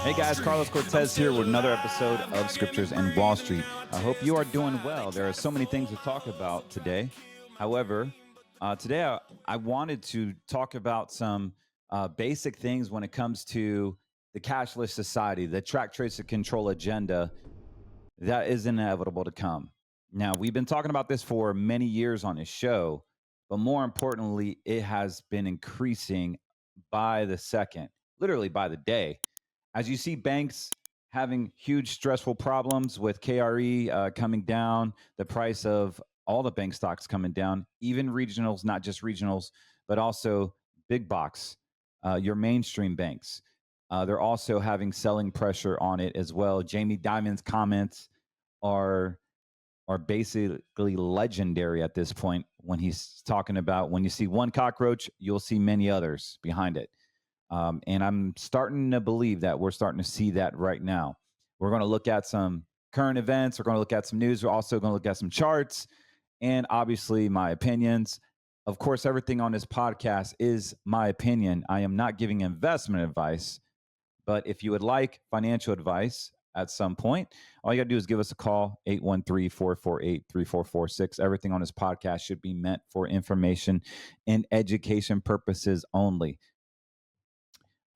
Hey guys, Carlos Cortez here with another episode of Scriptures and Wall Street. I hope you are doing well. There are so many things to talk about today. However, today I wanted to talk about some basic things when it comes to the cashless society, the track, trace, and control agenda that is inevitable to come. Now, we've been talking about this for many years on this show, but more importantly, it has been increasing by the second, literally by the day. As you see banks having huge stressful problems with KRE coming down, the price of all the bank stocks coming down, even regionals, not just regionals, but also big box, your mainstream banks. They're also having selling pressure on it as well. Jamie Dimon's comments are basically legendary at this point when he's talking about when you see one cockroach, you'll see many others behind it. And I'm starting to believe that we're starting to see that right now. We're going to look at some current events. We're going to look at some news. We're also going to look at some charts and obviously my opinions. Of course, everything on this podcast is my opinion. I am not giving investment advice, but if you would like financial advice at some point, all you got to do is give us a call, 813-448-3446. Everything on this podcast should be meant for information and education purposes only.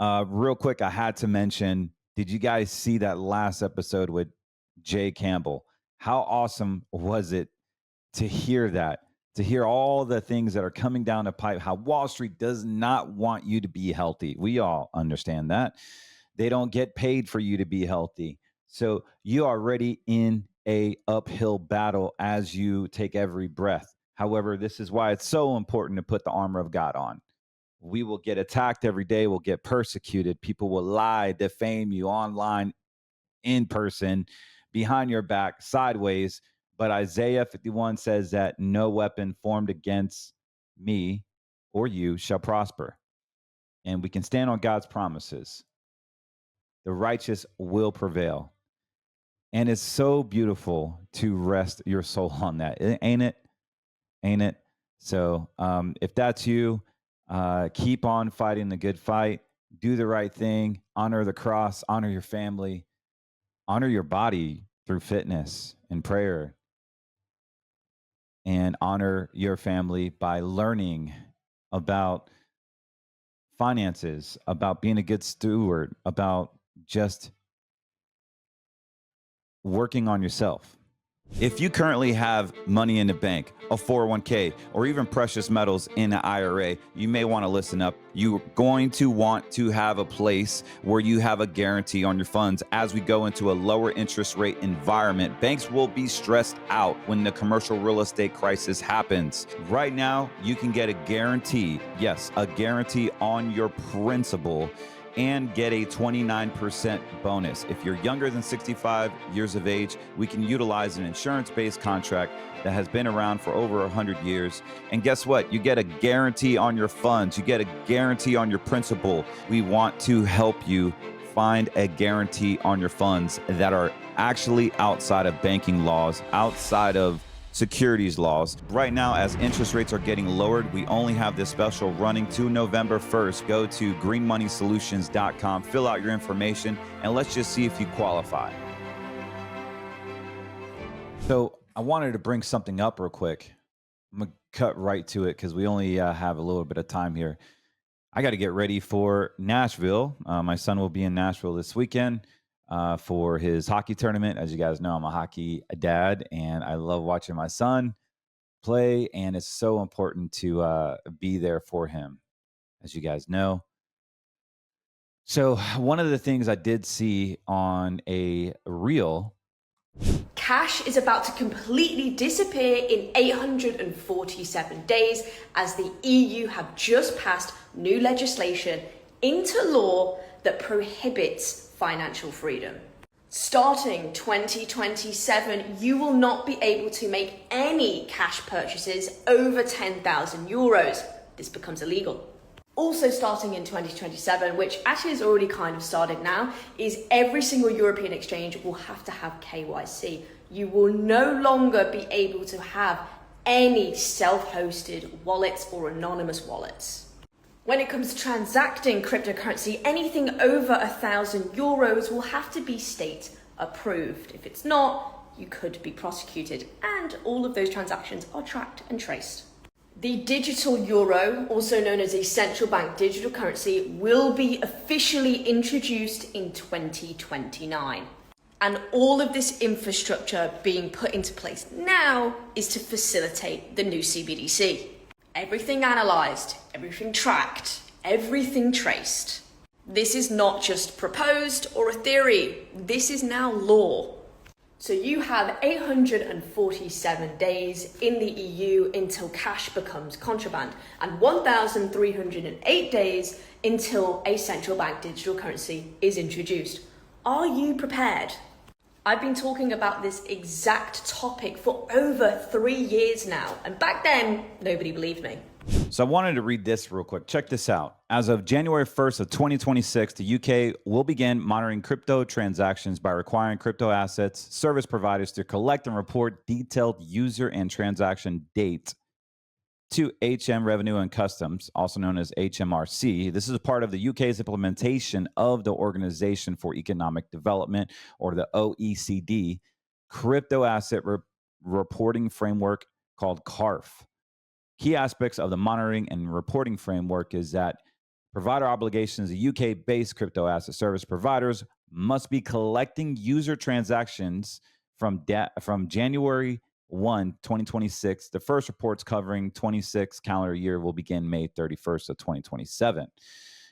Real quick, I had to mention, did you guys see that last episode with Jay Campbell? How awesome was it to hear that, to hear all the things that are coming down the pipe, how Wall Street does not want you to be healthy. We all understand that. They don't get paid for you to be healthy. So you are already in a uphill battle as you take every breath. However, this is why it's so important to put the armor of God on. We will get attacked every day. We'll get persecuted. People will lie, defame you online, in person, behind your back, sideways. But Isaiah 51 says that no weapon formed against me or you shall prosper. And we can stand on God's promises. The righteous will prevail. And it's so beautiful to rest your soul on that. Ain't it? Ain't it? So if that's you, keep on fighting the good fight, do the right thing, honor the cross, honor your family, honor your body through fitness and prayer, and honor your family by learning about finances, about being a good steward, about just working on yourself. If you currently have money in the bank, a 401k, or even precious metals in an IRA, you may want to listen up. You're going to want to have a place where you have a guarantee on your funds. As we go into a lower interest rate environment, banks will be stressed out when the commercial real estate crisis happens. Right now, you can get a guarantee, yes, a guarantee on your principal, and get a 29% bonus. If you're younger than 65 years of age, we can utilize an insurance-based contract that has been around for over 100 years. And guess what? You get a guarantee on your funds. You get a guarantee on your principal. We want to help you find a guarantee on your funds that are actually outside of banking laws, outside of securities laws. Right now, as interest rates are getting lowered, we only have this special running to November 1st. Go to greenmoneysolutions.com, fill out your information, and let's just see if you qualify. So I wanted to bring something up real quick. I'm going to cut right to it because we only have a little bit of time here. I got to get ready for Nashville. My son will be in Nashville this weekend for his hockey tournament. As you guys know, I'm a hockey dad, and I love watching my son play, and it's so important to be there for him, as you guys know. So one of the things I did see on a reel, cash is about to completely disappear in 847 days as the EU have just passed new legislation into law that prohibits financial freedom. Starting 2027, you will not be able to make any cash purchases over 10,000 euros. This becomes illegal. Also starting in 2027, which actually has already kind of started now, is every single European exchange will have to have KYC. You will no longer be able to have any self-hosted wallets or anonymous wallets. When it comes to transacting cryptocurrency, anything over €1,000 will have to be state approved. If it's not, you could be prosecuted, and all of those transactions are tracked and traced. The digital euro, also known as a central bank digital currency, will be officially introduced in 2029. And all of this infrastructure being put into place now is to facilitate the new CBDC. Everything analysed, everything tracked, everything traced. This is not just proposed or a theory, this is now law. So you have 847 days in the EU until cash becomes contraband, and 1,308 days until a central bank digital currency is introduced. Are you prepared? I've been talking about this exact topic for over 3 years now, and back then, nobody believed me. So I wanted to read this real quick. Check this out. As of January 1st of 2026, the UK will begin monitoring crypto transactions by requiring crypto assets service providers to collect and report detailed user and transaction data to HM Revenue and Customs, also known as HMRC. This is a part of the UK's implementation of the Organization for Economic Development, or the OECD, crypto asset reporting framework called CARF. Key aspects of the monitoring and reporting framework is that provider obligations, the UK-based crypto asset service providers must be collecting user transactions from January 1, 2026. The first reports covering 26 calendar year will begin May 31st of 2027.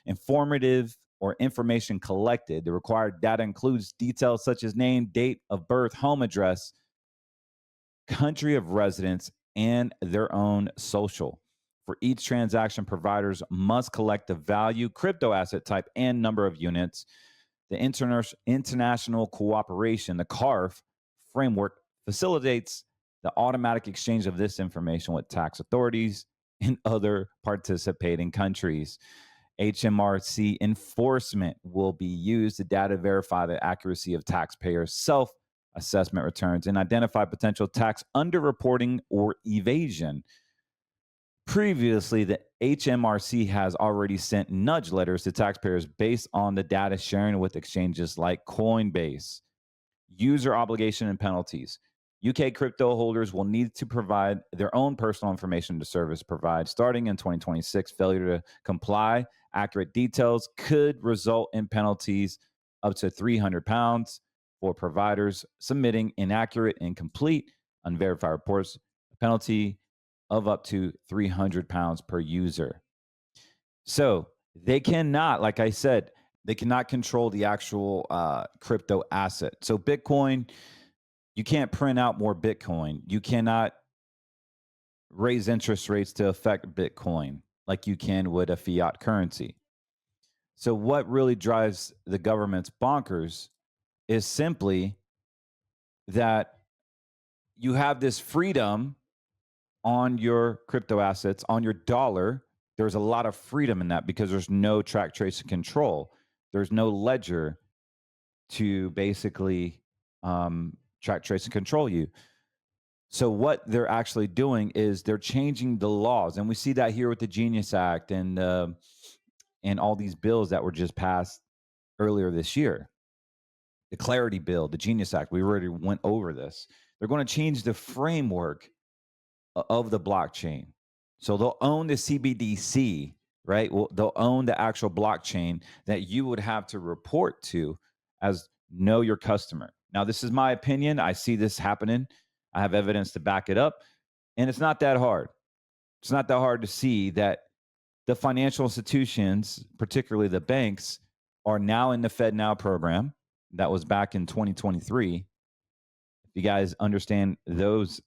Informative or information collected, the required data includes details such as name, date of birth, home address, country of residence, and their own social. For each transaction, providers must collect the value, crypto asset type, and number of units. The international cooperation, the CARF framework, facilitates the automatic exchange of this information with tax authorities in other participating countries. HMRC enforcement will be used to data verify the accuracy of taxpayers' self-assessment returns and identify potential tax underreporting or evasion. Previously, the HMRC has already sent nudge letters to taxpayers based on the data sharing with exchanges like Coinbase. User obligation and penalties. UK crypto holders will need to provide their own personal information to service provide starting in 2026. Failure to comply, accurate details could result in penalties up to £300 for providers submitting inaccurate, incomplete, unverified reports. A penalty of up to £300 per user. So they cannot, like I said, they cannot control the actual crypto asset. So Bitcoin, you can't print out more Bitcoin. You cannot raise interest rates to affect Bitcoin like you can with a fiat currency. So what really drives the government's bonkers is simply that you have this freedom on your crypto assets, on your dollar. There's a lot of freedom in that because there's no track, trace, and control. There's no ledger to basically track, trace, and control you. So what they're actually doing is they're changing the laws, and we see that here with the Genius Act and all these bills that were just passed earlier this year. The Clarity Bill, the Genius Act, we already went over this. They're going to change the framework of the blockchain. So they'll own the CBDC, right? Well, they'll own the actual blockchain that you would have to report to as know your customer. Now, this is my opinion. I see this happening. I have evidence to back it up. And it's not that hard. It's not that hard to see that the financial institutions, particularly the banks, are now in the FedNow program. That was back in 2023. If you guys understand those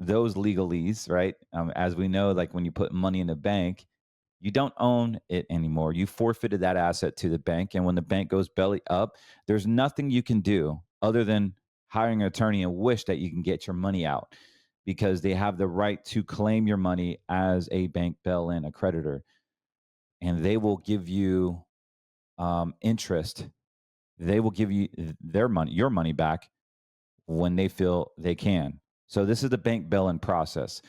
legalese, right? As we know, like when you put money in a bank, you don't own it anymore. You forfeited that asset to the bank. And when the bank goes belly up, there's nothing you can do other than hiring an attorney and wish that you can get your money out, because they have the right to claim your money as a bank bail-in, a creditor. And they will give you interest. They will give you their money, your money back when they feel they can. So this is the bank bail-in process.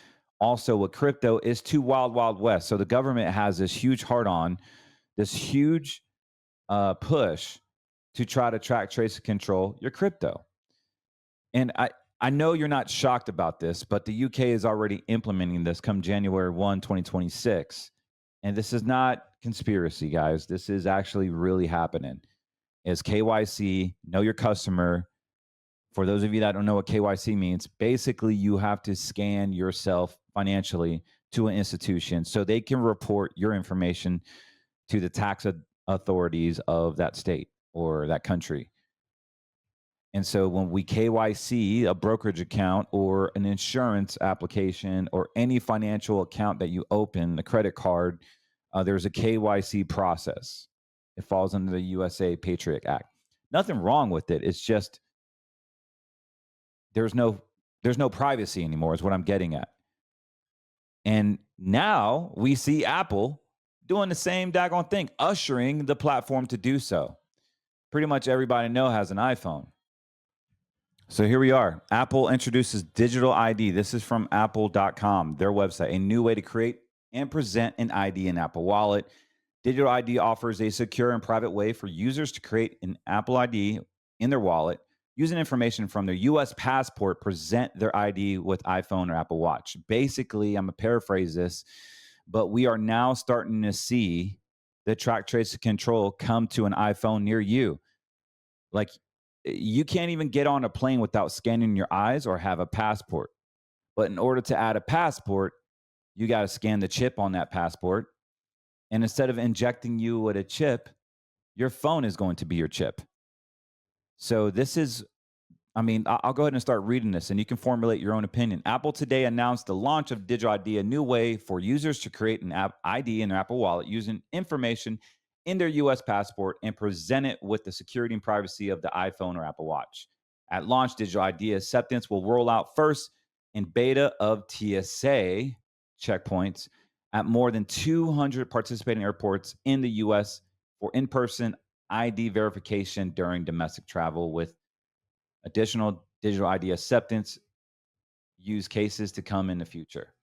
also with crypto is too wild, wild west. So the government has this huge hard on, this huge push to try to track, trace, and control your crypto. And I know you're not shocked about this, but the UK is already implementing this come January 1, 2026. And this is not conspiracy, guys. This is actually really happening. Is KYC, know your customer. For those of you that don't know what KYC means, basically you have to scan yourself financially to an institution so they can report your information to the tax authorities of that state or that country. And so when we KYC a brokerage account or an insurance application or any financial account that you open, a credit card, there's a KYC process. It falls under the USA Patriot Act. Nothing wrong with it. It's just there's no privacy anymore is what I'm getting at. And now we see Apple doing the same daggone thing, ushering the platform to do so. Pretty much everybody I know has an iPhone. So here we are. Apple introduces digital ID. This is from apple.com, their website, a new way to create and present an ID in Apple Wallet. Digital ID offers a secure and private way for users to create an Apple ID in their wallet using information from their US passport, present their ID with iPhone or Apple Watch. Basically, I'm going to paraphrase this, but we are now starting to see the track, trace, and control come to an iPhone near you. Like, you can't even get on a plane without scanning your eyes or have a passport. But in order to add a passport, you got to scan the chip on that passport. And instead of injecting you with a chip, your phone is going to be your chip. So this is, I'll go ahead and start reading this and you can formulate your own opinion. Apple today announced the launch of Digital ID, a new way for users to create an ID in their Apple Wallet using information in their US passport and present it with the security and privacy of the iPhone or Apple Watch. At launch, Digital ID acceptance will roll out first in beta of TSA checkpoints at more than 200 participating airports in the US for in-person ID verification during domestic travel, with additional digital ID acceptance use cases to come in the future.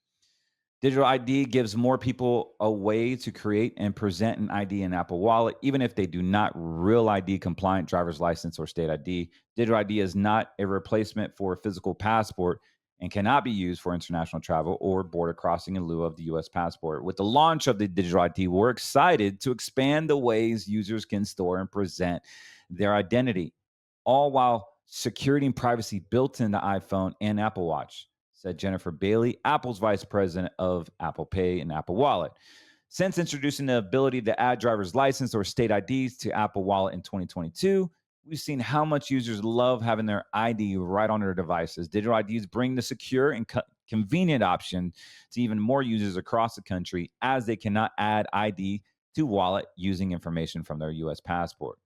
Digital ID gives more people a way to create and present an ID in Apple Wallet, even if they do not real ID compliant driver's license or state ID. Digital ID is not a replacement for a physical passport and cannot be used for international travel or border crossing in lieu of the US passport. With the launch of the digital ID, we're excited to expand the ways users can store and present their identity, all while security and privacy built into iPhone and Apple Watch, said Jennifer Bailey, Apple's vice president of Apple Pay and Apple Wallet. Since introducing the ability to add driver's license or state IDs to Apple Wallet in 2022, we've seen how much users love having their ID right on their devices. Digital IDs bring the secure and convenient option to even more users across the country, as they cannot add ID to wallet using information from their US passport.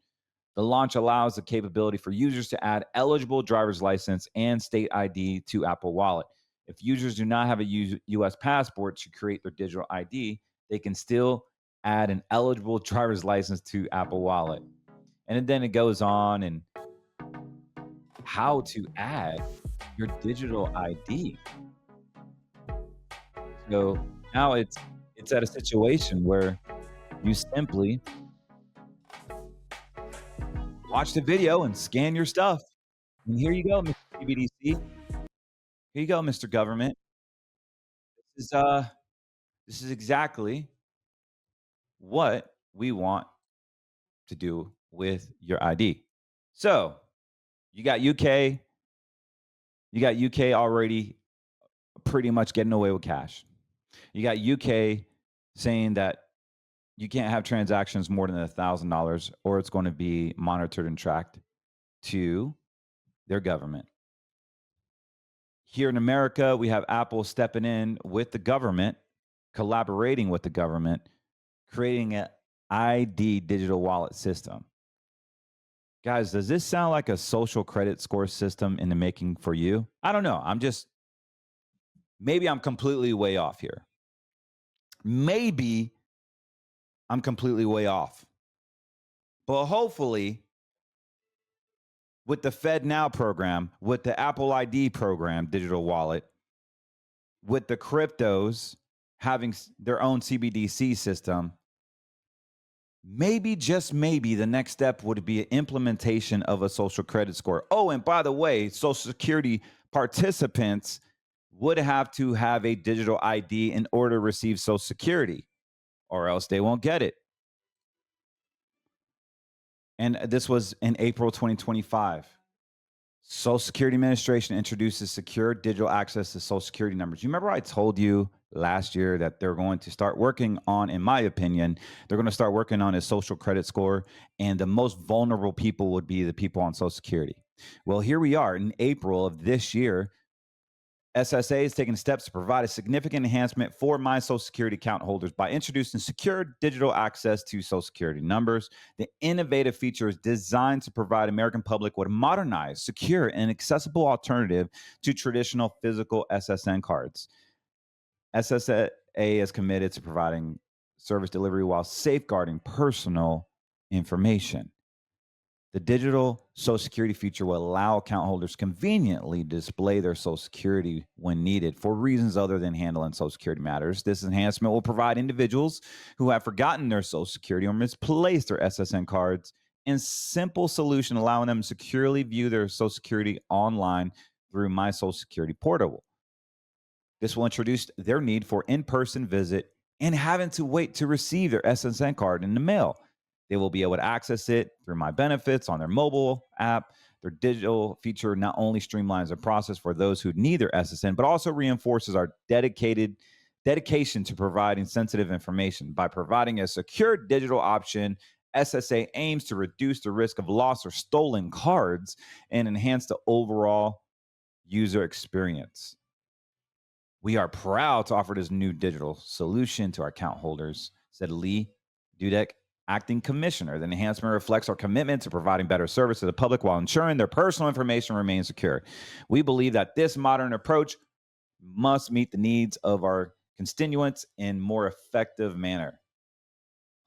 The launch allows the capability for users to add eligible driver's license and state ID to Apple Wallet. If users do not have a US passport to create their digital ID, they can still add an eligible driver's license to Apple Wallet. And then it goes on and how to add your digital ID. So now it's at a situation where you simply watch the video and scan your stuff. And here you go, Mr. CBDC. Here you go, Mr. Government. This is exactly what we want to do with your ID. So you got UK already pretty much getting away with cash. You got UK saying that you can't have transactions more than $1,000 or it's going to be monitored and tracked to their government. Here in America, we have Apple stepping in with the government, collaborating with the government, creating an ID digital wallet system. Guys, does this sound like a social credit score system in the making for you? I don't know. Maybe I'm completely way off here. Maybe I'm completely way off. But hopefully, with the Fed Now program, with the Apple ID program, digital wallet, with the cryptos having their own CBDC system, maybe, just maybe, the next step would be an implementation of a social credit score. Oh, and by the way, Social Security participants would have to have a digital ID in order to receive Social Security, or else they won't get it. And this was in April 2025. Social Security Administration introduces secure digital access to Social Security numbers. You remember I told you last year that they're going to start working on, in my opinion, they're going to start working on a social credit score, and the most vulnerable people would be the people on Social Security. Well, here we are in April of this year. SSA is taking steps to provide a significant enhancement for my Social Security account holders by introducing secure digital access to Social Security numbers. The innovative feature is designed to provide American public with a modernized, secure, and accessible alternative to traditional physical SSN cards. SSA is committed to providing service delivery while safeguarding personal information. The digital Social Security feature will allow account holders conveniently display their Social Security when needed for reasons other than handling Social Security matters. This enhancement will provide individuals who have forgotten their Social Security or misplaced their SSN cards a simple solution, allowing them to securely view their Social Security online through My Social Security portal. This will introduce their need for in-person visit and having to wait to receive their SSN card in the mail. They will be able to access it through My Benefits on their mobile app. Their digital feature not only streamlines the process for those who need their SSN, but also reinforces our dedication to providing sensitive information. By providing a secure digital option, SSA aims to reduce the risk of lost or stolen cards and enhance the overall user experience. We are proud to offer this new digital solution to our account holders, said Lee Dudek, acting commissioner. The enhancement reflects our commitment to providing better service to the public while ensuring their personal information remains secure. We believe that this modern approach must meet the needs of our constituents in more effective manner.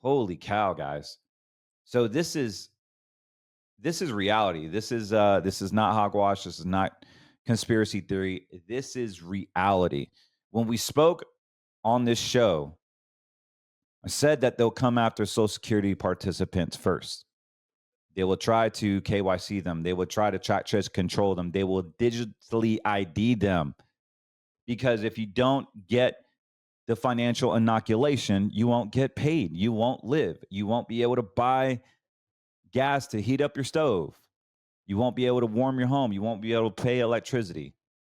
Holy cow, guys. So this is reality. This is not hogwash. This is not conspiracy theory. This is reality. When we spoke on this show, I said that they'll come after Social Security participants first. They will try to KYC them. They will try to track, trace, control them. They will digitally ID them. Because if you don't get the financial inoculation, you won't get paid. You won't live. You won't be able to buy gas to heat up your stove. You won't be able to warm your home. You won't be able to pay electricity.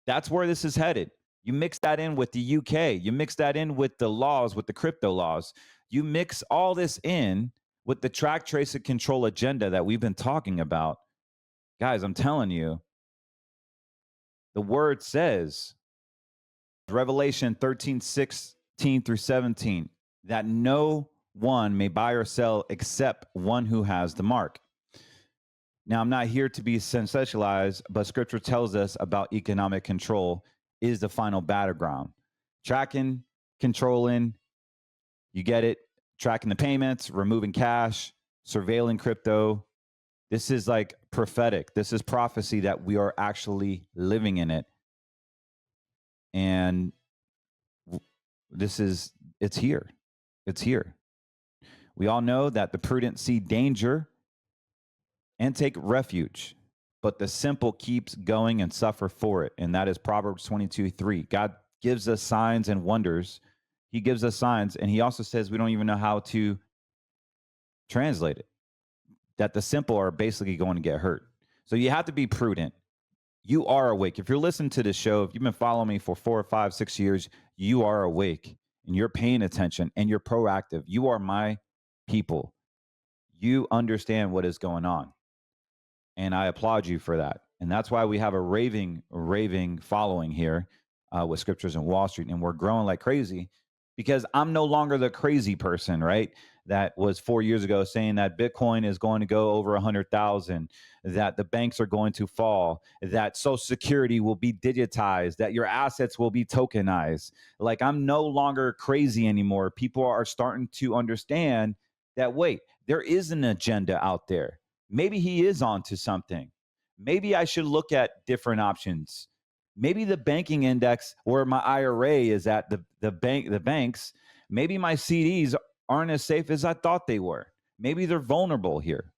That's where this is headed. You mix that in with the UK. You mix that in with the laws, with the crypto laws. You mix all this in with the track, trace, and control agenda that we've been talking about. Guys, I'm telling you, the word says, Revelation 13:16 through 17, that no one may buy or sell except one who has the mark. Now, I'm not here to be sensationalized, but scripture tells us about economic control is the final battleground. Tracking, controlling, you get it, tracking the payments, removing cash, surveilling crypto. This is like prophetic. This is prophecy that we are actually living in it. And it's here. It's here. We all know that the prudent see danger and take refuge, but the simple keeps going and suffer for it. And that is Proverbs 22:3. God gives us signs and wonders. He gives us signs, and he also says we don't even know how to translate it, that the simple are basically going to get hurt. So you have to be prudent. You are awake. If you're listening to this show, if you've been following me for 4 or 5, 6 years, you are awake and you're paying attention and you're proactive. You are my people. You understand what is going on. And I applaud you for that. And that's why we have a raving following here with Scriptures and Wall Street. And we're growing like crazy because I'm no longer the crazy person, right? That was 4 years ago saying that Bitcoin is going to go over 100,000, that the banks are going to fall, that Social Security will be digitized, that your assets will be tokenized. Like, I'm no longer crazy anymore. People are starting to understand that, wait, there is an agenda out there. Maybe he is onto something. Maybe I should look at different options. Maybe the banking index where my IRA is at, the banks, maybe my CDs aren't as safe as I thought they were. Maybe they're vulnerable here.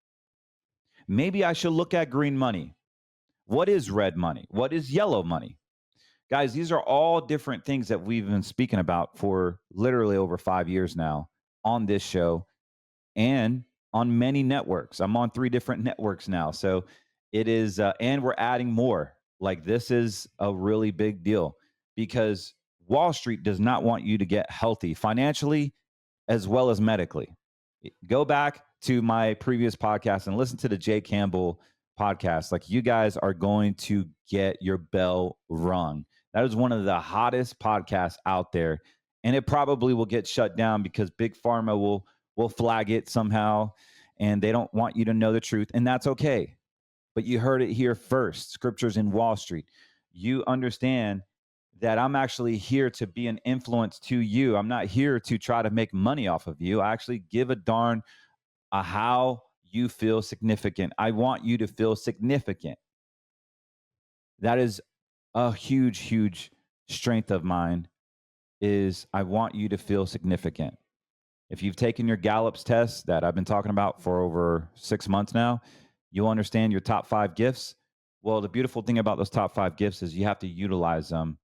Maybe I should look at green money. What is red money? What is yellow money? Guys, these are all different things that we've been speaking about for literally over 5 years now on this show and on many networks. I'm on 3 different networks now. So it is, and we're adding more. Like, this is a really big deal because Wall Street does not want you to get healthy financially as well as medically. Go back to my previous podcast and listen to the Jay Campbell podcast. Like, you guys are going to get your bell rung. That is one of the hottest podcasts out there. And it probably will get shut down because Big Pharma will flag it somehow, and they don't want you to know the truth, and that's okay. But you heard it here first. Scriptures in Wall Street. You understand that I'm actually here to be an influence to you. I'm not here to try to make money off of you. I actually give a darn how you feel significant. I want you to feel significant. That is a huge, huge strength of mine, is I want you to feel significant. If you've taken your Gallup's test that I've been talking about for over 6 months now, you'll understand your top 5 gifts. Well, the beautiful thing about those top 5 gifts is you have to utilize them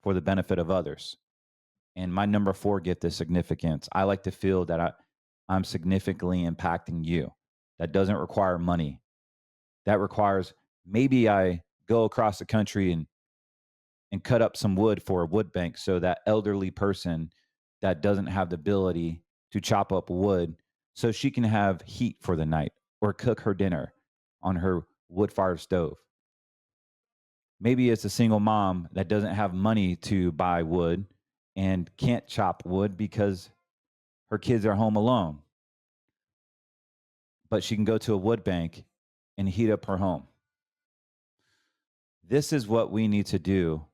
for the benefit of others. And my number 4 gift is significance. I like to feel that I'm significantly impacting you. That doesn't require money. That requires, maybe I go across the country and cut up some wood for a wood bank so that elderly person that doesn't have the ability to chop up wood so she can have heat for the night or cook her dinner on her wood-fired stove. Maybe it's a single mom that doesn't have money to buy wood and can't chop wood because her kids are home alone. But she can go to a wood bank and heat up her home. This is what we need to do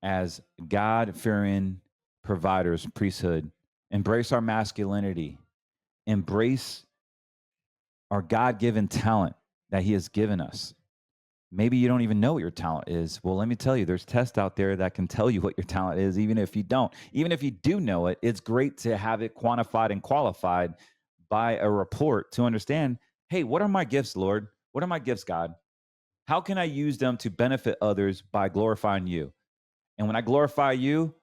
as God-fearing providers, priesthood. Embrace our masculinity. Embrace our God-given talent that he has given us. Maybe you don't even know what your talent is. Well, let me tell you, there's tests out there that can tell you what your talent is, even if you don't. Even if you do know it, it's great to have it quantified and qualified by a report to understand, hey, what are my gifts, Lord? What are my gifts, God? How can I use them to benefit others by glorifying you? And when I glorify you,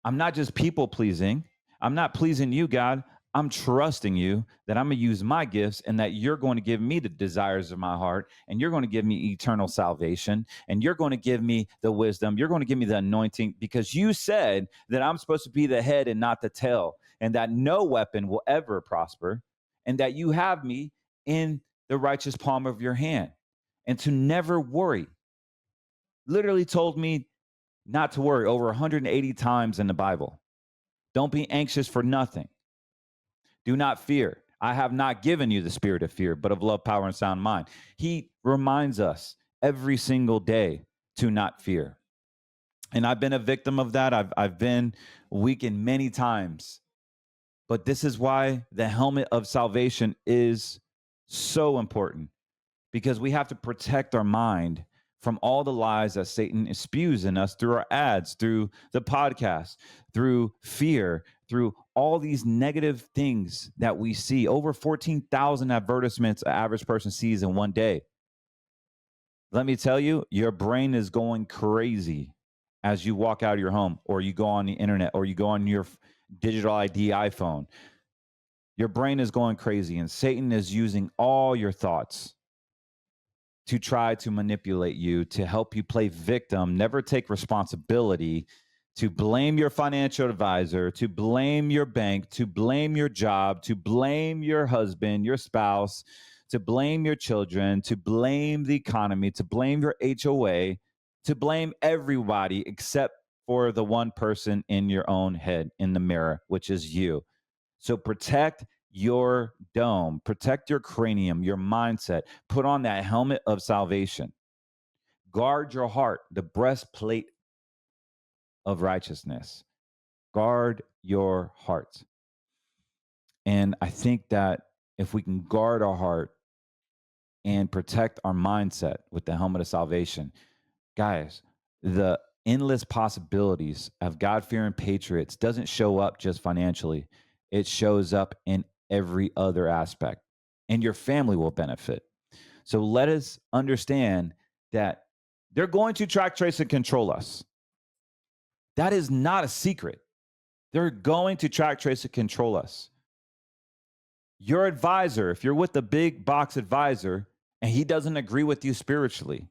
I'm not just people pleasing. I'm not pleasing you, God. I'm trusting you that I'm going to use my gifts and that you're going to give me the desires of my heart, and you're going to give me eternal salvation, and you're going to give me the wisdom. You're going to give me the anointing, because you said that I'm supposed to be the head and not the tail, and that no weapon will ever prosper, and that you have me in the righteous palm of your hand, and to never worry. Literally told me not to worry over 180 times in the Bible. Don't be anxious for nothing. Do not fear. I have not given you the spirit of fear, but of love, power, and sound mind. He reminds us every single day to not fear. And I've been a victim of that. I've been weakened many times. But this is why the helmet of salvation is so important, because we have to protect our mind from all the lies that Satan spews in us through our ads, through the podcast, through fear, through all these negative things that we see. Over 14,000 advertisements an average person sees in one day. Let me tell you, your brain is going crazy as you walk out of your home, or you go on the internet, or you go on your digital ID iPhone. Your brain is going crazy, and Satan is using all your thoughts to try to manipulate you, to help you play victim, never take responsibility, to blame your financial advisor, to blame your bank, to blame your job, to blame your husband, your spouse, to blame your children, to blame the economy, to blame your HOA, to blame everybody except for the one person in your own head, in the mirror, which is you. So protect your dome, protect your cranium, your mindset. Put on that helmet of salvation. Guard your heart, the breastplate of righteousness. Guard your heart. And I think that if we can guard our heart and protect our mindset with the helmet of salvation, guys, the endless possibilities of God-fearing patriots doesn't show up just financially. It shows up in every other aspect, and your family will benefit. So let us understand that they're going to track, trace, and control us. That is not a secret. They're going to track, trace, and control us. Your advisor, if you're with the big box advisor and he doesn't agree with you spiritually,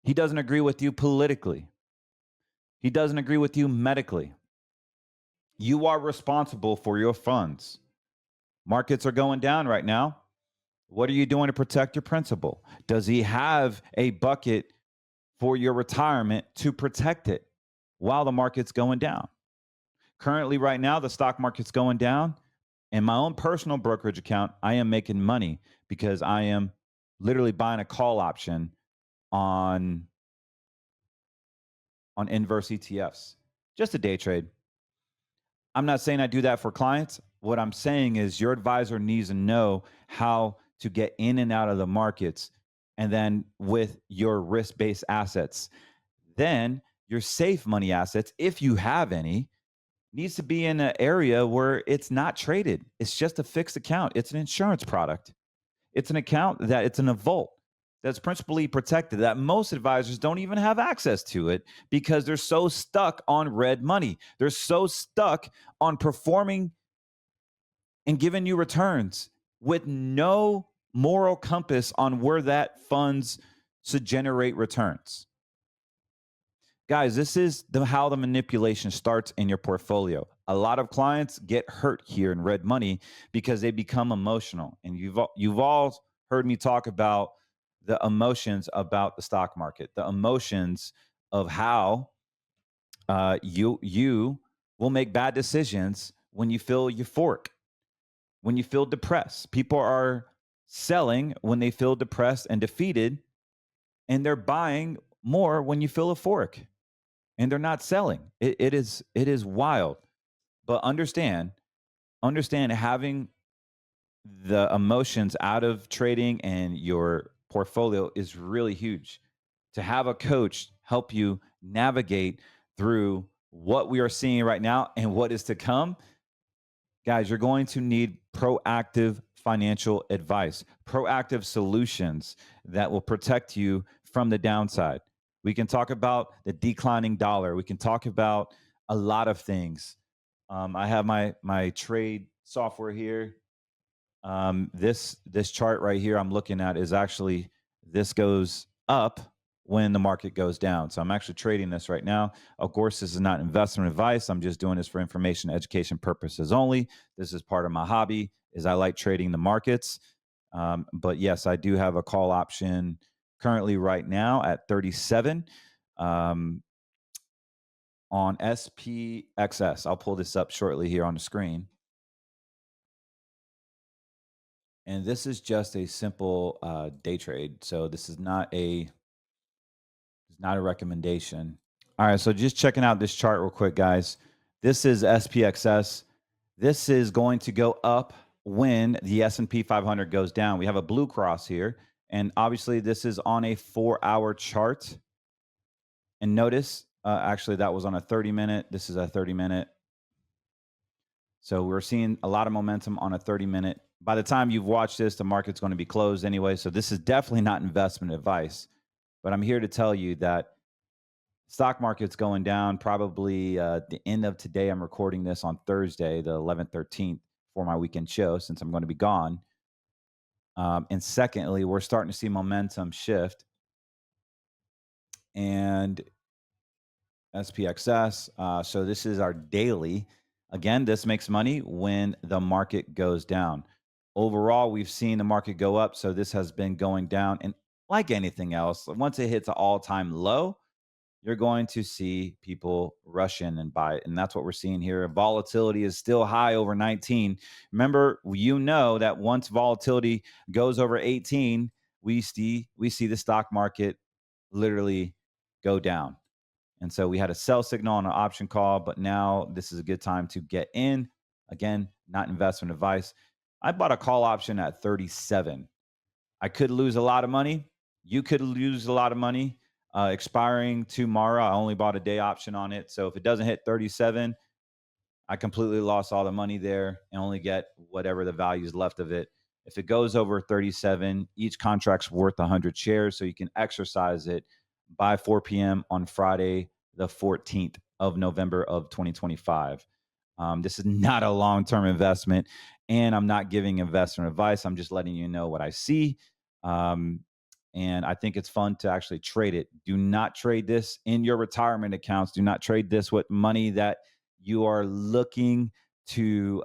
he doesn't agree with you politically, he doesn't agree with you medically, you are responsible for your funds. Markets are going down right now. What are you doing to protect your principal? Does he have a bucket for your retirement to protect it while the market's going down? Currently, right now, the stock market's going down. In my own personal brokerage account, I am making money because I am literally buying a call option on inverse ETFs. Just a day trade. I'm not saying I do that for clients. What I'm saying is your advisor needs to know how to get in and out of the markets, and then with your risk-based assets. Then your safe money assets, if you have any, needs to be in an area where it's not traded. It's just a fixed account. It's an insurance product. It's an account that it's in a vault that's principally protected, that most advisors don't even have access to it because they're so stuck on red money. They're so stuck on performing and giving you returns with no moral compass on where that funds should generate returns. Guys, this is how the manipulation starts in your portfolio. A lot of clients get hurt here in red money because they become emotional. And you've all heard me talk about the emotions about the stock market, the emotions of how you will make bad decisions when you feel euphoric, when you feel depressed. People are selling when they feel depressed and defeated, and they're buying more when you feel euphoric, and they're not selling. It is wild. But understand having the emotions out of trading and your portfolio is really huge. To have a coach help you navigate through what we are seeing right now and what is to come, guys, you're going to need proactive financial advice, proactive solutions that will protect you from the downside. We can talk about the declining dollar. We can talk about a lot of things. I have my trade software here. This chart right here I'm looking at is actually, this goes up when the market goes down. So I'm actually trading this right now. Of course, this is not investment advice. I'm just doing this for information, education purposes only. This is part of my hobby, is I like trading the markets. But yes, I do have a call option currently right now at 37 on SPXS. I'll pull this up shortly here on the screen. And this is just a simple day trade. So this is not a recommendation. All right, so just checking out this chart real quick, guys. This is SPXS. This is going to go up when the S&P 500 goes down. We have a blue cross here, and obviously this is on a 4-hour chart. And notice, actually that was on a 30-minute. This is a 30-minute. So we're seeing a lot of momentum on a 30-minute. By the time you've watched this, the market's going to be closed anyway. So this is definitely not investment advice. But I'm here to tell you that stock market's going down probably the end of today. I'm recording this on Thursday, the 11th, 13th, for my weekend show since I'm going to be gone. And secondly, we're starting to see momentum shift. And SPXS. So this is our daily. Again, this makes money when the market goes down. Overall, we've seen the market go up. So this has been going down. And like anything else, once it hits an all-time low, you're going to see people rush in and buy it. And that's what we're seeing here. Volatility is still high over 19. Remember, you know that once volatility goes over 18, we see the stock market literally go down. And so we had a sell signal on an option call, but now this is a good time to get in. Again, not investment advice. I bought a call option at 37. I could lose a lot of money. You could lose a lot of money. expiring tomorrow. I only bought a day option on it. So if it doesn't hit 37, I completely lost all the money there and only get whatever the value is left of it. If it goes over 37, each contract's worth 100 shares. So you can exercise it by 4 p.m. on Friday, the 14th of November of 2025. This is not a long term investment, and I'm not giving investment advice. I'm just letting you know what I see. Um, and I think it's fun to actually trade it. Do not trade this in your retirement accounts. Do not trade this with money that you are looking to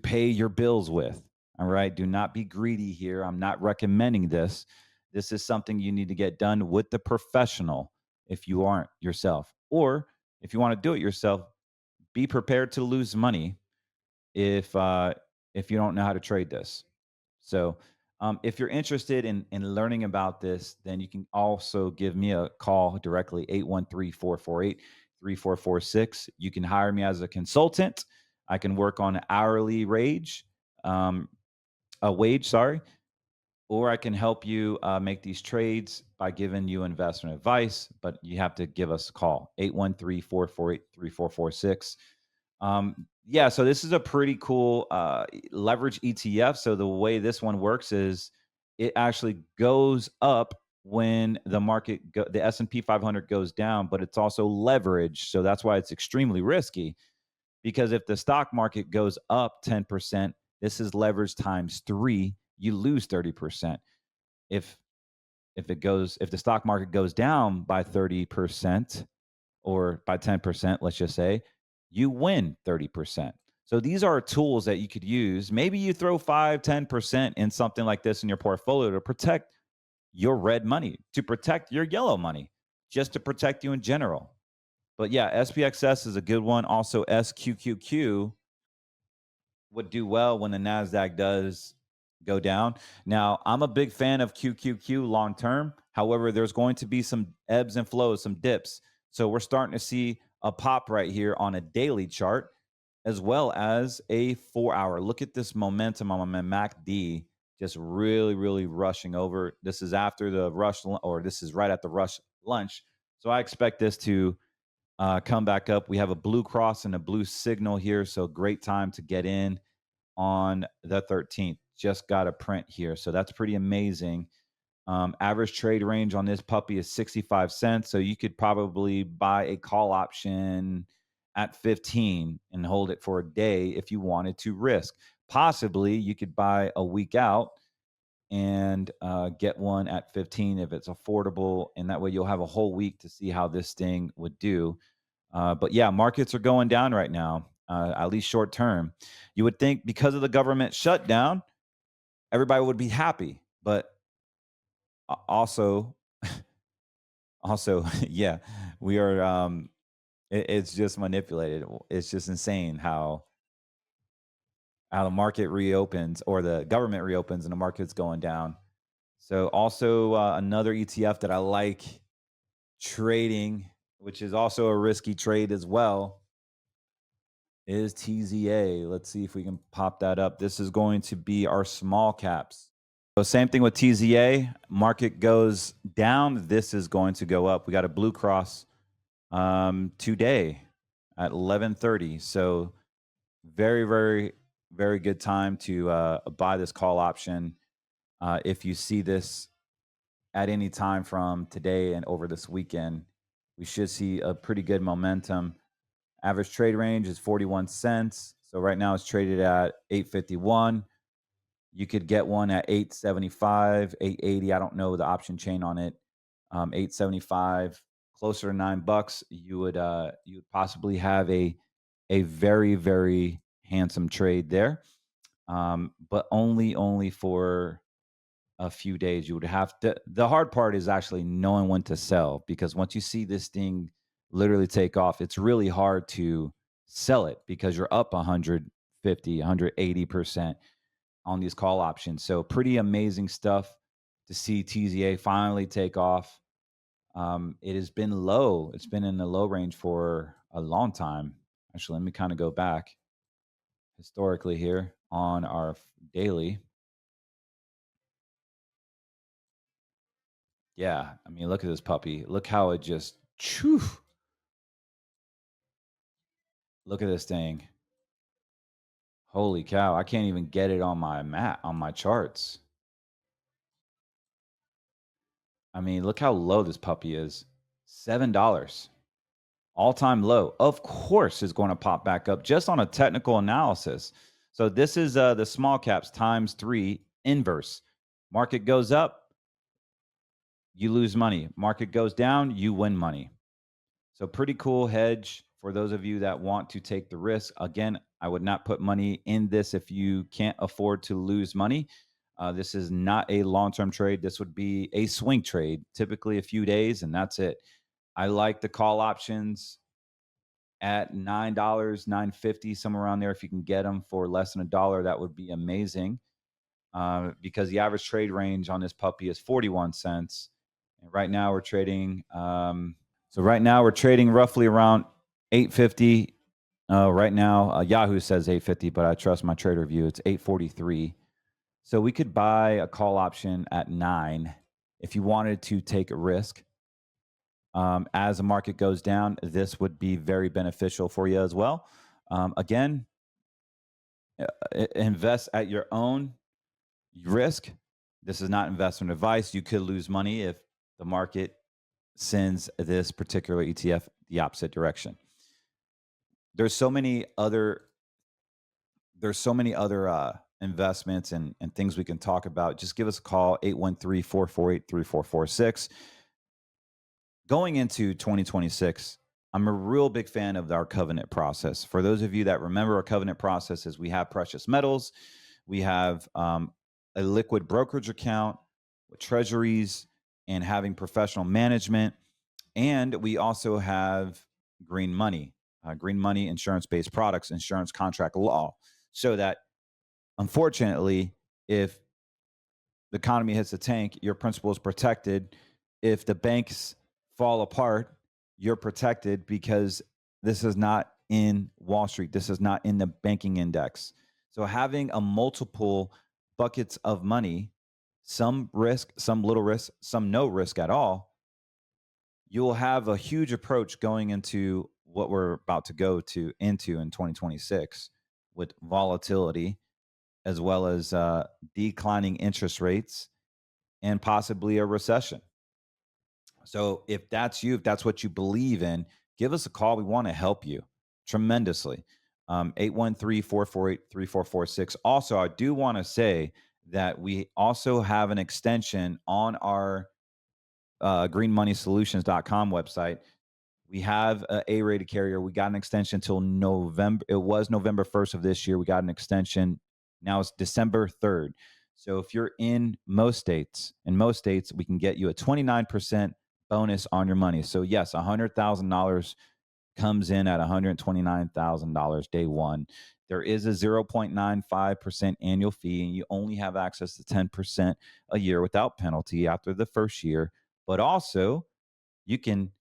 pay your bills with. All right. Do not be greedy here. I'm not recommending this. This is something you need to get done with the professional if you aren't yourself. Or if you want to do it yourself, be prepared to lose money if uh, if you don't know how to trade this. So, if you're interested in learning about this, then you can also give me a call directly, 813-448-3446. You can hire me as a consultant. I can work on an hourly um, wage, sorry, or I can help you make these trades by giving you investment advice. But you have to give us a call, 813-448-3446. Yeah, so this is a pretty cool leverage ETF. So the way this one works is it actually goes up when the S&P 500 goes down, but it's also leveraged. So that's why it's extremely risky, because if the stock market goes up 10%, this is leverage times 3, you lose 30%. If if the stock market goes down by 30%, or by 10%, let's just say, you win 30%. So these are tools that you could use. Maybe you throw 5, 10% in something like this in your portfolio to protect your red money, to protect your yellow money, just to protect you in general. But yeah, SPXS is a good one. Also, SQQQ would do well when the Nasdaq does go down. Now, I'm a big fan of QQQ long term. However, there's going to be some ebbs and flows, some dips. So we're starting to see a pop right here on a daily chart, as well as a 4 hour. Look at this momentum on my MACD, just really, really rushing over. This is after the rush, or this is right at the rush lunch. So I expect this to come back up. We have a blue cross and a blue signal here. So great time to get in on the 13th. Just got a print here. So that's pretty amazing. Average trade range on this puppy is 65 cents. So you could probably buy a call option at 15 and hold it for a day if you wanted to risk. Possibly you could buy a week out and get one at 15 if it's affordable. And that way you'll have a whole week to see how this thing would do. But yeah, markets are going down right now, at least short term. You would think because of the government shutdown, everybody would be happy, but also, also, yeah, we are. It's just manipulated. It's just insane how the market reopens, or the government reopens and the market's going down. So also another ETF that I like trading, which is also a risky trade as well, is TZA. Let's see if we can pop that up. This is going to be our small caps. So same thing with TZA. Market goes down. This is going to go up. We got a blue cross today at 11:30. So very, very, very good time to buy this call option. If you see this at any time from today and over this weekend, we should see a pretty good momentum. Average trade range is 41 cents. So right now it's traded at 851. You could get one at 875, 880. I don't know the option chain on it. 875, closer to $9. You would possibly have a very, very handsome trade there. But only for a few days. You would have to. The hard part is actually knowing when to sell, because once you see this thing literally take off, it's really hard to sell it because you're up 150, 180% on these call options. So pretty amazing stuff to see TZA finally take off. It has been low. It's been in the low range for a long time. Actually, let me kind of go back historically here on our daily. Yeah, I mean, look at this puppy. Look how it just, chew. Look at this thing. Holy cow, I can't even get it on my on my charts. I mean, look how low this puppy is. $7. All-time low. Of course is going to pop back up just on a technical analysis. So this is the small caps times 3 inverse. Market goes up, you lose money. Market goes down, you win money. So pretty cool hedge for those of you that want to take the risk. Again, I would not put money in this if you can't afford to lose money. This is not a long-term trade. This would be a swing trade, typically a few days, and that's it. I like the call options at $9, $9.50, somewhere around there. If you can get them for less than $1, that would be amazing. Because the average trade range on this puppy is 41 cents. And right now we're trading. So right now we're trading roughly around 850. Right now, Yahoo says 850, but I trust my trader view. It's 843. So we could buy a call option at 9 if you wanted to take a risk. As the market goes down, this would be very beneficial for you as well. Again, invest at your own risk. This is not investment advice. You could lose money if the market sends this particular ETF the opposite direction. There's so many other investments and things we can talk about. Just give us a call, 813-448-3446. Going into 2026, I'm a real big fan of our covenant process. For those of you that remember, our covenant process is we have precious metals, we have a liquid brokerage account with treasuries and having professional management. And we also have green money insurance-based products, insurance contract law, so that unfortunately, if the economy hits the tank, your principal is protected. If the banks fall apart, you're protected because this is not in Wall Street. This is not in the banking index. So having a multiple buckets of money, some risk, some little risk, some no risk at all, you will have a huge approach going into what we're about to go into in 2026 with volatility, as well as declining interest rates and possibly a recession. So if that's you, if that's what you believe in, give us a call. We want to help you tremendously. 813-448-3446. Also, I do want to say that we also have an extension on our greenmoneysolutions.com website. We have an A-rated carrier. We got an extension until November. It was November 1st of this year. We got an extension. Now it's December 3rd. So if you're in most states, we can get you a 29% bonus on your money. So yes, $100,000 comes in at $129,000 day one. There is a 0.95% annual fee, and you only have access to 10% a year without penalty after the first year. But also, you can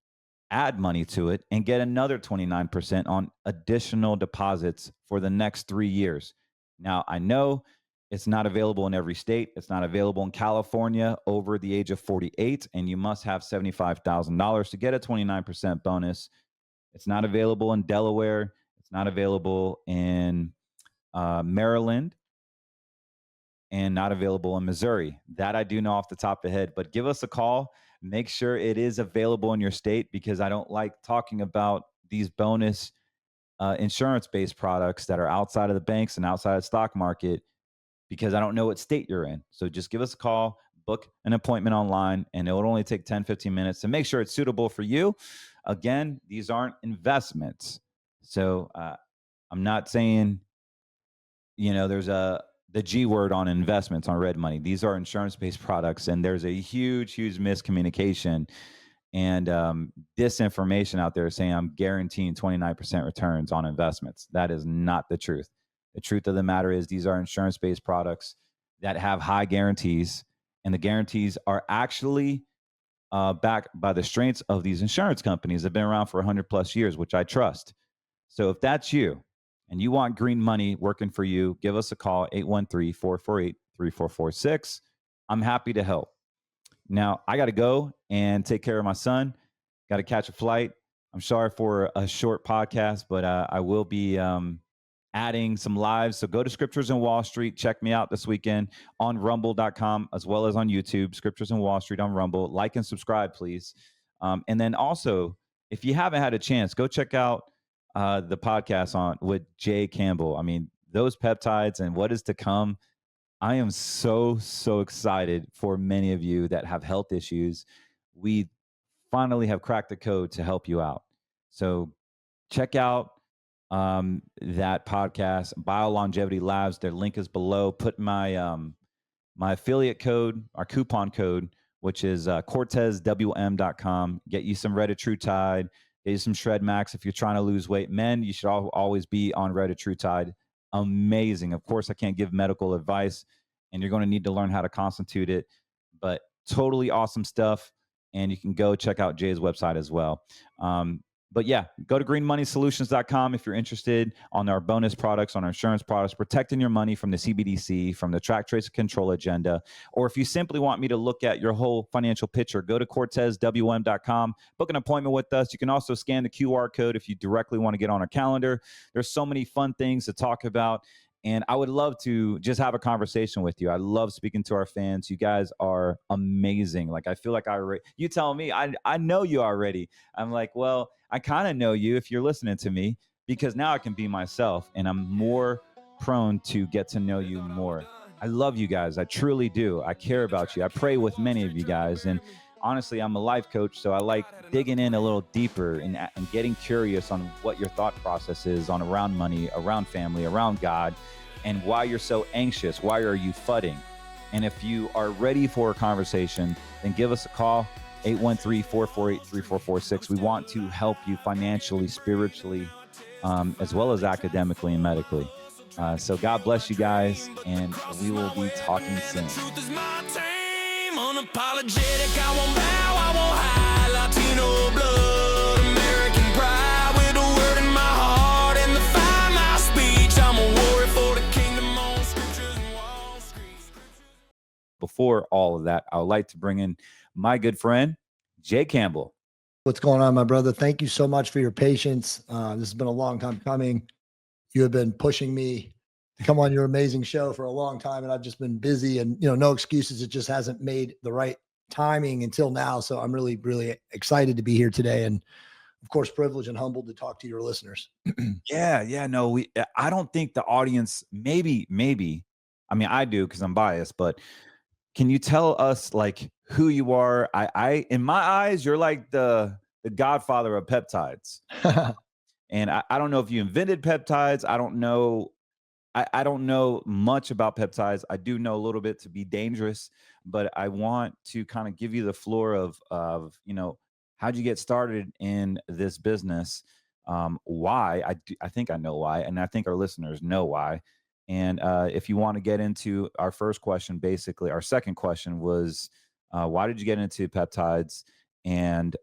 add money to it and get another 29% on additional deposits for the next 3 years. Now, I know it's not available in every state. It's not available in California over the age of 48, and you must have $75,000 to get a 29% bonus. It's not available in Delaware. It's not available in Maryland, and not available in Missouri. That I do know off the top of the head, but give us a call. Make sure it is available in your state, because I don't like talking about these bonus insurance-based products that are outside of the banks and outside of the stock market, because I don't know what state you're in. So just give us a call, book an appointment online, and it will only take 10, 15 minutes to make sure it's suitable for you. Again, these aren't investments. So I'm not saying, there's the G word on investments on red money. These are insurance-based products, and there's a huge, huge miscommunication and disinformation out there saying I'm guaranteeing 29% returns on investments. That is not the truth. The truth of the matter is these are insurance-based products that have high guarantees, and the guarantees are actually backed by the strengths of these insurance companies that have been around for 100 plus years, which I trust. So if that's you and you want green money working for you, give us a call, 813-448-3446. I'm happy to help. Now I got to go and take care of my son. Got to catch a flight. I'm sorry for a short podcast, but I will be adding some lives. So go to Scriptures and Wall Street. Check me out this weekend on rumble.com as well as on YouTube, Scriptures and Wall Street on Rumble. Like and subscribe, please. And then also, if you haven't had a chance, go check out the podcast on with Jay Campbell. I mean, those peptides and what is to come. I am so excited for many of you that have health issues. We finally have cracked the code to help you out. So check out that podcast, BioLongevity Labs. Their link is below. Put my my affiliate code, our coupon code, which is CortezWM.com. Get you some Reddit-True-Tide. Get you some Shred Max if you're trying to lose weight. Men, you should always be on Reddit-True-Tide. Amazing. Of course, I can't give medical advice, and you're going to need to learn how to constitute it, but totally awesome stuff. And you can go check out Jay's website as well. But yeah, go to greenmoneysolutions.com if you're interested on our bonus products, on our insurance products, protecting your money from the CBDC, from the track, trace, and control agenda. Or if you simply want me to look at your whole financial picture, go to CortezWM.com, book an appointment with us. You can also scan the QR code if you directly want to get on our calendar. There's so many fun things to talk about. And I would love to just have a conversation with you. I love speaking to our fans. You guys are amazing. Like, I feel like you tell me, I know you already. I'm like, well, I kind of know you if you're listening to me, because now I can be myself and I'm more prone to get to know you more. I love you guys. I truly do. I care about you. I pray with many of you guys. And honestly, I'm a life coach, so I like digging in a little deeper and getting curious on what your thought process is on around money, around family, around God, and why you're so anxious. Why are you fudding? And if you are ready for a conversation, then give us a call, 813-448-3446. We want to help you financially, spiritually, as well as academically and medically. So God bless you guys, and we will be talking soon. Unapologetic, I won't bow, I won't hide. Latino blood, American pride, with a word in my heart and the fire my speech. I'm a warrior for the kingdom on Scriptures and Wall Street. Before all of that, I would like to bring in my good friend, Jay Campbell. What's going on, my brother? Thank you so much for your patience. This has been a long time coming. You have been pushing me to come on your amazing show for a long time, and I've just been busy and, no excuses. It just hasn't made the right timing until now. So I'm really, really excited to be here today. And of course, privileged and humbled to talk to your listeners. No, I don't think the audience, maybe, I mean, I do, cause I'm biased, but can you tell us like who you are? I, in my eyes, you're like the godfather of peptides. And I don't know if you invented peptides. I don't know. I don't know much about peptides. I do know a little bit to be dangerous, but I want to kind of give you the floor of how'd you get started in this business? Why? I think I know why, and I think our listeners know why. And if you want to get into our first question, basically, our second question was, why did you get into peptides? And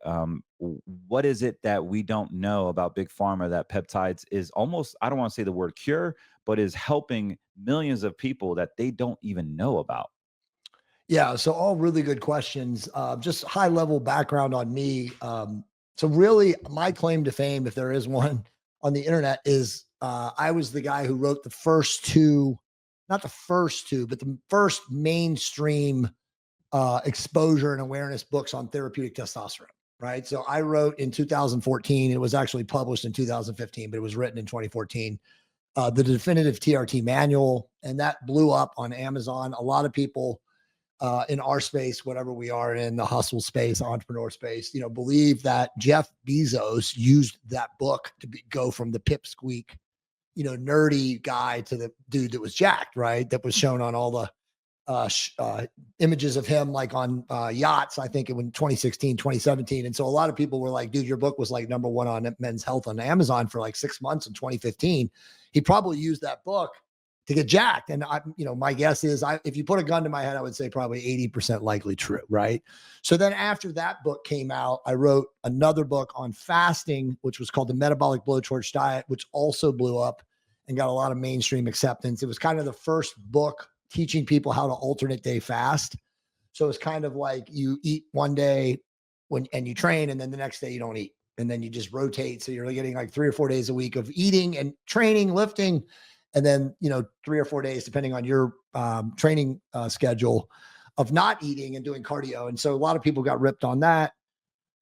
what is it that we don't know about Big Pharma that peptides is almost, I don't want to say the word cure, but is helping millions of people that they don't even know about? Yeah. So all really good questions. Just high level background on me. So really my claim to fame, if there is one on the internet, is I was the guy who wrote the first two, not the first two, but the first mainstream exposure and awareness books on therapeutic testosterone, right? So I wrote in 2014, it was actually published in 2015, but it was written in 2014, the definitive TRT manual, and that blew up on Amazon. A lot of people in our space, whatever we are in the hustle space, entrepreneur space, believe that Jeff Bezos used that book to go from the pipsqueak, nerdy guy to the dude that was jacked, right? That was shown on all the images of him like on yachts, I think in 2016, 2017. And so a lot of people were like, dude, your book was like number one on men's health on Amazon for like 6 months in 2015. He probably used that book to get jacked. And my guess is if you put a gun to my head, I would say probably 80% likely true. Right. So then after that book came out, I wrote another book on fasting, which was called The Metabolic Blowtorch Diet, which also blew up and got a lot of mainstream acceptance. It was kind of the first book teaching people how to alternate day fast. So it's kind of like you eat one day and you train, and then the next day you don't eat. And then you just rotate. So you're getting like 3 or 4 days a week of eating and training, lifting, and then, 3 or 4 days, depending on your training schedule, of not eating and doing cardio. And so a lot of people got ripped on that.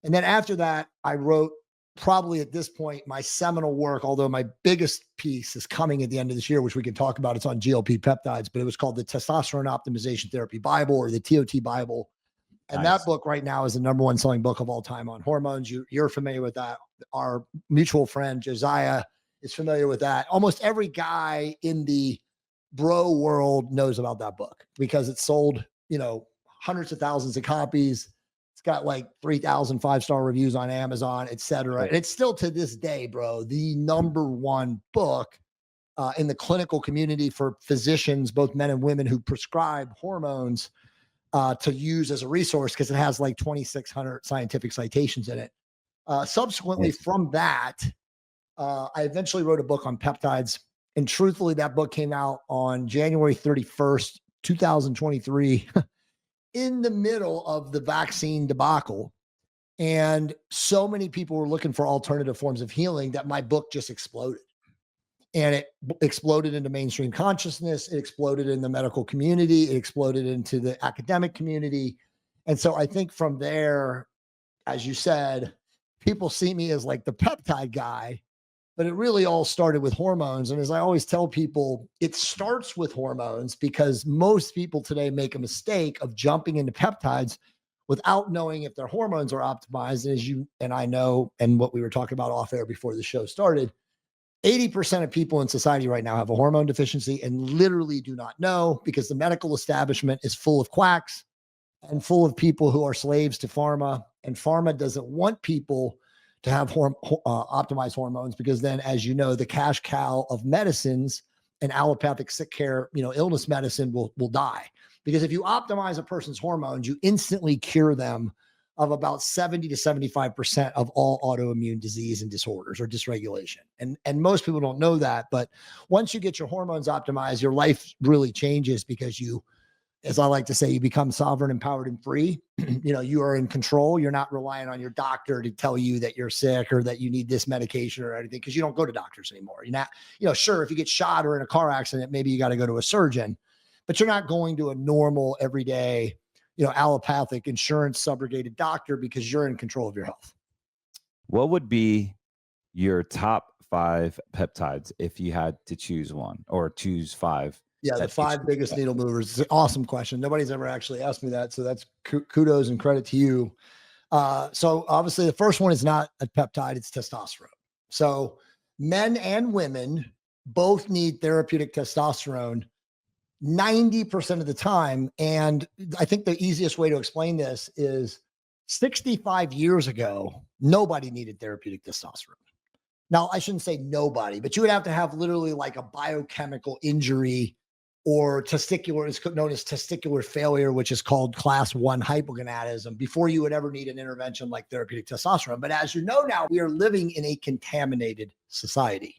And then after that, I wrote probably at this point my seminal work, although my biggest piece is coming at the end of this year, which we can talk about. It's on GLP peptides, but it was called the Testosterone Optimization Therapy Bible, or the TOT Bible. And Nice. that book right now is the number one selling book of all time on hormones. You're familiar with that. Our mutual friend Josiah is familiar with that. Almost every guy in the bro world knows about that book because it's sold, hundreds of thousands of copies. It's got like 3,000 5-star reviews on Amazon, et cetera. Right. And it's still to this day, bro, the number one book in the clinical community for physicians, both men and women, who prescribe hormones to use as a resource, because it has like 2,600 scientific citations in it. Subsequently from that, I eventually wrote a book on peptides. And truthfully, that book came out on January 31st, 2023, in the middle of the vaccine debacle. And so many people were looking for alternative forms of healing that my book just exploded. And it exploded into mainstream consciousness. It exploded in the medical community. It exploded into the academic community. And so I think from there, as you said, people see me as like the peptide guy, but it really all started with hormones. And as I always tell people, it starts with hormones because most people today make a mistake of jumping into peptides without knowing if their hormones are optimized. And as you and I know, and what we were talking about off air before the show started, 80% of people in society right now have a hormone deficiency and literally do not know, because the medical establishment is full of quacks and full of people who are slaves to pharma. And pharma doesn't want people to have optimized hormones, because then, as you know, the cash cow of medicines and allopathic sick care, illness medicine will die. Because if you optimize a person's hormones, you instantly cure them of about 70 to 75% of all autoimmune disease and disorders or dysregulation. And most people don't know that. But once you get your hormones optimized, your life really changes, because you, as I like to say, you become sovereign, empowered, and free. You are in control. You're not relying on your doctor to tell you that you're sick or that you need this medication or anything, because you don't go to doctors anymore. You're not, sure, if you get shot or in a car accident, maybe you got to go to a surgeon, but you're not going to a normal, everyday, allopathic insurance subrogated doctor, because you're in control of your health. What would be your top 5 peptides if you had to choose one, or choose 5? Yeah, the 5 biggest needle movers. It's an awesome question. Nobody's ever actually asked me that. So that's kudos and credit to you. So obviously the first one is not a peptide, it's testosterone. So men and women both need therapeutic testosterone 90% of the time. And I think the easiest way to explain this is 65 years ago, nobody needed therapeutic testosterone. Now, I shouldn't say nobody, but you would have to have literally like a biochemical injury or testicular, it's known as testicular failure, which is called class 1 hypogonadism, before you would ever need an intervention like therapeutic testosterone. But as you know now, we are living in a contaminated society.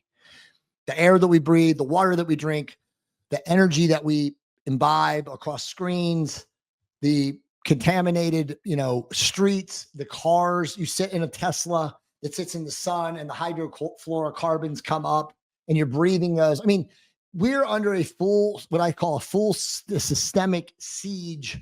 The air that we breathe, the water that we drink, the energy that we imbibe across screens, the contaminated, streets, the cars. You sit in a Tesla that sits in the sun and the hydrofluorocarbons come up and you're breathing those. I mean, we're under a full, what I call a full systemic siege,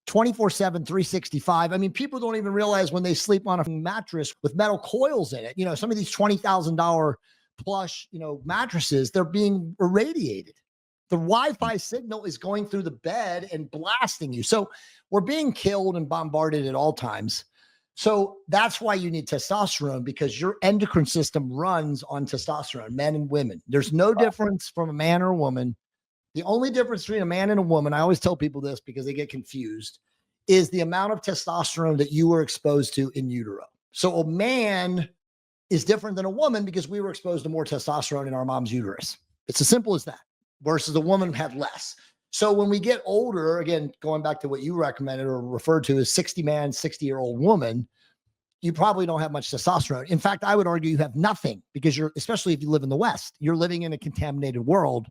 24/7, 365. I mean, people don't even realize when they sleep on a mattress with metal coils in it. Some of these $20,000 plush, mattresses, they're being irradiated. The Wi-Fi signal is going through the bed and blasting you. So we're being killed and bombarded at all times. So that's why you need testosterone, because your endocrine system runs on testosterone, men and women. There's no difference from a man or a woman. The only difference between a man and a woman, I always tell people this because they get confused, is the amount of testosterone that you were exposed to in utero. So a man is different than a woman because we were exposed to more testosterone in our mom's uterus. It's as simple as that, versus a woman had less. So when we get older, again, going back to what you recommended or referred to as 60-year-old woman, you probably don't have much testosterone. In fact, I would argue you have nothing, because especially if you live in the West, you're living in a contaminated world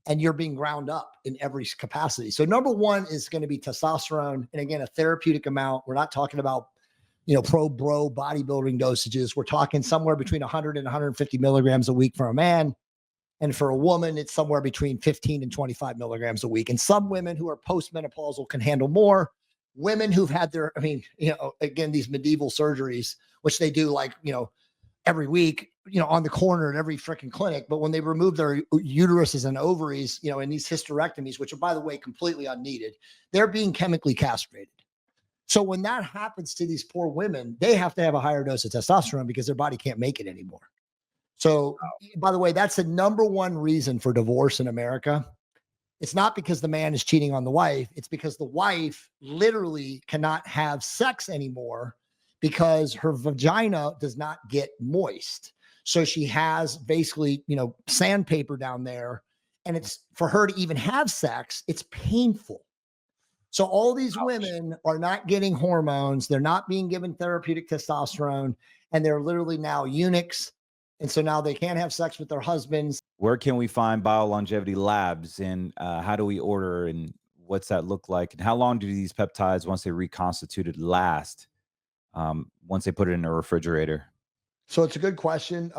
and you're being ground up in every capacity. So number one is going to be testosterone. And again, a therapeutic amount. We're not talking about, pro bro bodybuilding dosages. We're talking somewhere between 100 and 150 milligrams a week for a man. And for a woman, it's somewhere between 15 and 25 milligrams a week. And some women who are postmenopausal can handle more. Women who've had their, again, these medieval surgeries, which they do every week, on the corner at every freaking clinic. But when they remove their uteruses and ovaries, in these hysterectomies, which are, by the way, completely unneeded, they're being chemically castrated. So when that happens to these poor women, they have to have a higher dose of testosterone because their body can't make it anymore. So, by the way, that's the number one reason for divorce in America. It's not because the man is cheating on the wife. It's because the wife literally cannot have sex anymore because her vagina does not get moist. So she has basically, sandpaper down there, and it's for her to even have sex, it's painful. So all these women are not getting hormones. They're not being given therapeutic testosterone, and they're literally now eunuchs. And so now they can't have sex with their husbands. Where can we find BioLongevity Labs, and how do we order, and what's that look like? And how long do these peptides, once they're reconstituted, last once they put it in a refrigerator? So it's a good question.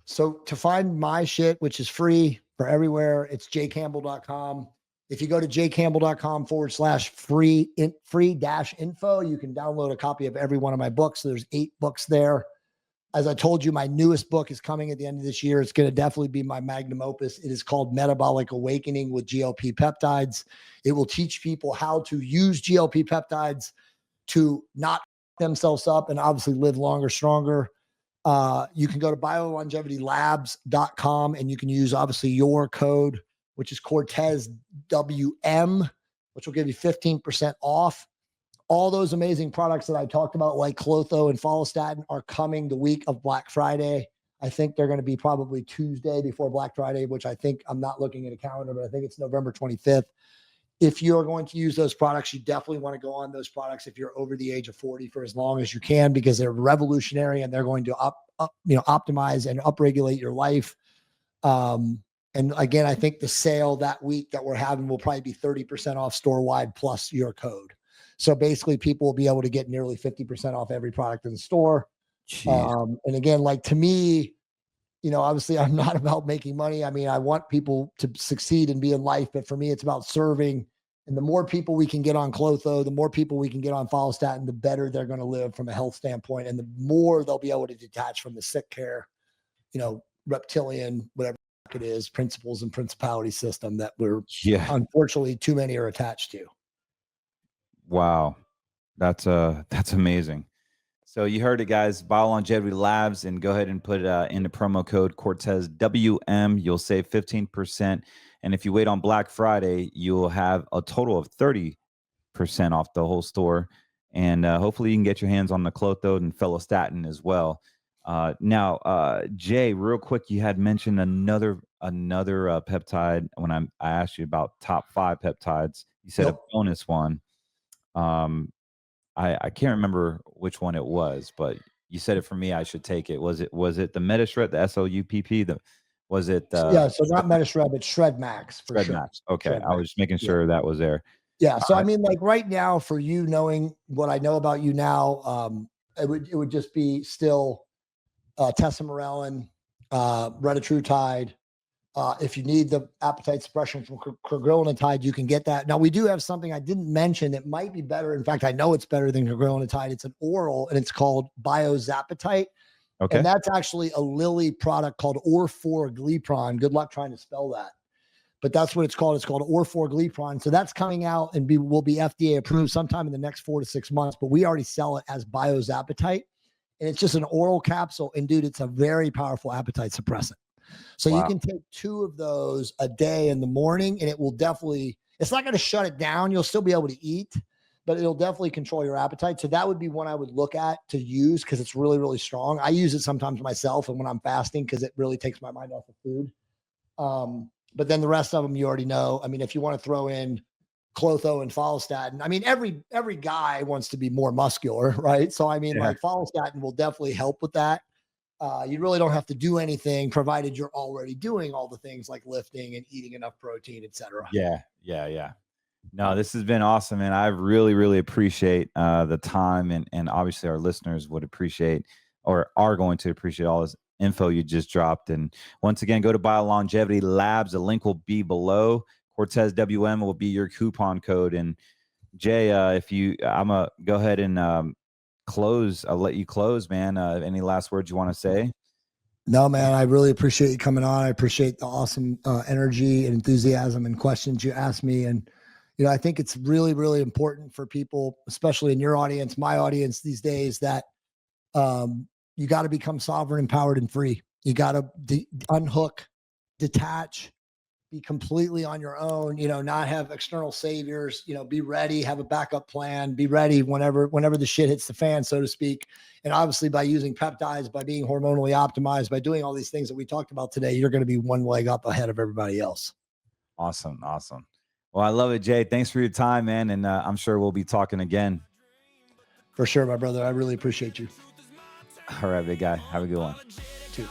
So to find my shit, which is free for everywhere, it's jcampbell.com. If you go to jcampbell.com/free-info, you can download a copy of every one of my books. So there's 8 books there. As I told you, my newest book is coming at the end of this year. It's going to definitely be my magnum opus. It is called Metabolic Awakening with GLP Peptides. It will teach people how to use GLP peptides to not themselves up and obviously live longer, stronger. You can go to biolongevitylabs.com and you can use obviously your code, which is Cortez WM, which will give you 15% off. All those amazing products that I talked about, like Clotho and Follistatin, are coming the week of Black Friday. I think they're going to be probably Tuesday before Black Friday, which I think, I'm not looking at a calendar, but I think it's November 25th. If you're going to use those products, you definitely want to go on those products if you're over the age of 40 for as long as you can, because they're revolutionary and they're going to optimize and upregulate your life. And again, I think the sale that week that we're having will probably be 30% off store-wide plus your code. So basically people will be able to get nearly 50% off every product in the store. And again, to me, obviously I'm not about making money. I mean, I want people to succeed and be in life, but for me, it's about serving. And the more people we can get on Clotho, the more people we can get on Follistatin, the better they're going to live from a health standpoint. And the more they'll be able to detach from the sick care, reptilian, whatever it is, principles and principality system that we're unfortunately too many are attached to. Wow. That's amazing. So you heard it, guys. BioLongevity Labs, and go ahead and put in the promo code Cortez WM. You'll save 15%. And if you wait on Black Friday, you'll have a total of 30% off the whole store. And hopefully you can get your hands on the Clotho and Follistatin as well. Now, Jay, real quick, you had mentioned another peptide when I asked you about top 5 peptides. You said a bonus one. I can't remember which one it was, but you said it for me. I should take it. Was it the Metashred, the SOUPP? So not Metashred, but Shred Max. Shred sure. Max. Okay. Shred I was just making sure that was there. Yeah. So I mean, right now, for you, knowing what I know about you now, it would just be still tesamorelin, retatrutide. If you need the appetite suppression from cagrilintide, you can get that. Now, we do have something I didn't mention that might be better. In fact, I know it's better than cagrilintide. It's an oral, and it's called Biozapatite. Okay. And that's actually a Lilly product called Orforglipron. Good luck trying to spell that. But that's what it's called. It's called Orforglipron. So that's coming out and will be FDA approved sometime in the next 4 to 6 months. But we already sell it as Biozapatite. And it's just an oral capsule. And dude, it's a very powerful appetite suppressant. So you can take 2 of those a day in the morning, and it will definitely, it's not going to shut it down. You'll still be able to eat, but it'll definitely control your appetite. So that would be one I would look at to use, because it's really, really strong. I use it sometimes myself and when I'm fasting, because it really takes my mind off of food. But then the rest of them, you already know. I mean, if you want to throw in Clotho and Follistatin, I mean, every guy wants to be more muscular, right? So I mean, like Follistatin will definitely help with that. You really don't have to do anything provided you're already doing all the things like lifting and eating enough protein, etc. Yeah. No, this has been awesome, and I really appreciate the time, and obviously our listeners would appreciate or are going to appreciate all this info you just dropped. And once again, go to BioLongevity Labs. The link will be below. Cortez WM will be your coupon code. And Jay, I'm gonna go ahead and close. I'll let you close, man. Any last words you want to say? No, man, I really appreciate you coming on. I appreciate the awesome energy and enthusiasm and questions you asked me. And, I think it's really important for people, especially in your audience, my audience these days, that you got to become sovereign, empowered, and free. You got to unhook, detach, be completely on your own, not have external saviors, be ready, have a backup plan, be ready whenever the shit hits the fan, so to speak. And obviously by using peptides, by being hormonally optimized, by doing all these things that we talked about today, you're going to be one leg up ahead of everybody else. Awesome. Well, I love it, Jay. Thanks for your time, man. And I'm sure we'll be talking again. For sure, my brother. I really appreciate you. All right, big guy. Have a good one. Too.